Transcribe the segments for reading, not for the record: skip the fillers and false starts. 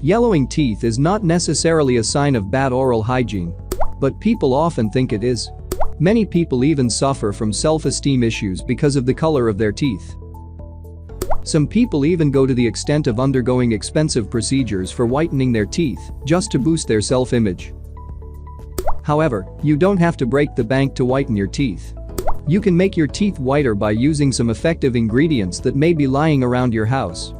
Yellowing teeth is not necessarily a sign of bad oral hygiene, but people often think it is. Many people even suffer from self-esteem issues because of the color of their teeth. Some people even go to the extent of undergoing expensive procedures for whitening their teeth just to boost their self-image. However, you don't have to break the bank to whiten your teeth. You can make your teeth whiter by using some effective ingredients that may be lying around your house.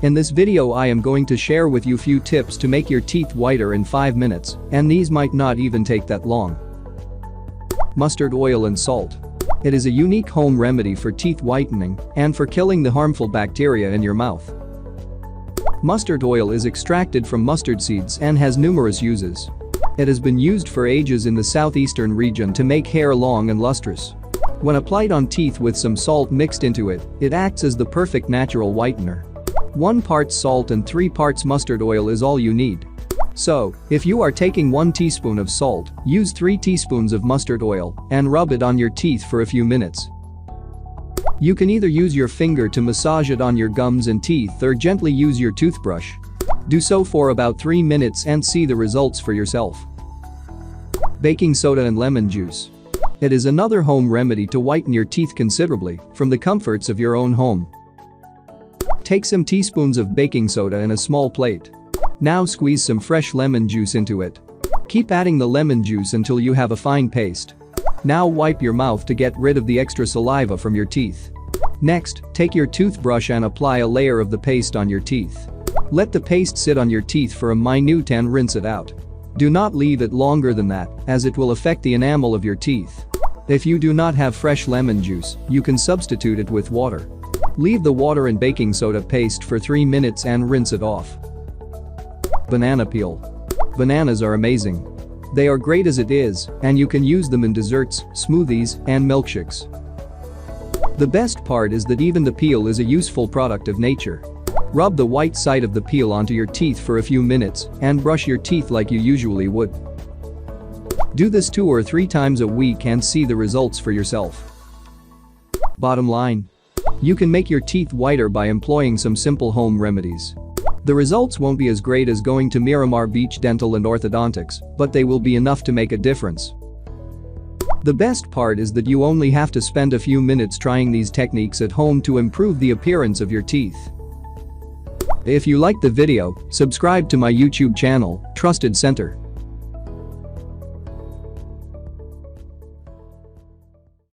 In this video I am going to share with you few tips to make your teeth whiter in 5 minutes, and these might not even take that long. Mustard oil and salt. It is a unique home remedy for teeth whitening and for killing the harmful bacteria in your mouth. Mustard oil is extracted from mustard seeds and has numerous uses. It has been used for ages in the southeastern region to make hair long and lustrous. When applied on teeth with some salt mixed into it, it acts as the perfect natural whitener. 1 part salt and 3 parts mustard oil is all you need. So, if you are taking 1 teaspoon of salt, use 3 teaspoons of mustard oil and rub it on your teeth for a few minutes. You can either use your finger to massage it on your gums and teeth or gently use your toothbrush. Do so for about 3 minutes and see the results for yourself. Baking soda and lemon juice. It is another home remedy to whiten your teeth considerably from the comforts of your own home. Take some teaspoons of baking soda in a small plate. Now squeeze some fresh lemon juice into it. Keep adding the lemon juice until you have a fine paste. Now wipe your mouth to get rid of the extra saliva from your teeth. Next, take your toothbrush and apply a layer of the paste on your teeth. Let the paste sit on your teeth for a minute and rinse it out. Do not leave it longer than that, as it will affect the enamel of your teeth. If you do not have fresh lemon juice, you can substitute it with water. Leave the water and baking soda paste for 3 minutes and rinse it off. Banana peel. Bananas are amazing. They are great as it is, and you can use them in desserts, smoothies, and milkshakes. The best part is that even the peel is a useful product of nature. Rub the white side of the peel onto your teeth for a few minutes and brush your teeth like you usually would. Do this 2 or 3 times a week and see the results for yourself. Bottom line. You can make your teeth whiter by employing some simple home remedies. The results won't be as great as going to Miramar Beach Dental and Orthodontics, but they will be enough to make a difference. The best part is that you only have to spend a few minutes trying these techniques at home to improve the appearance of your teeth. If you liked the video, subscribe to my YouTube channel, Trusted Center.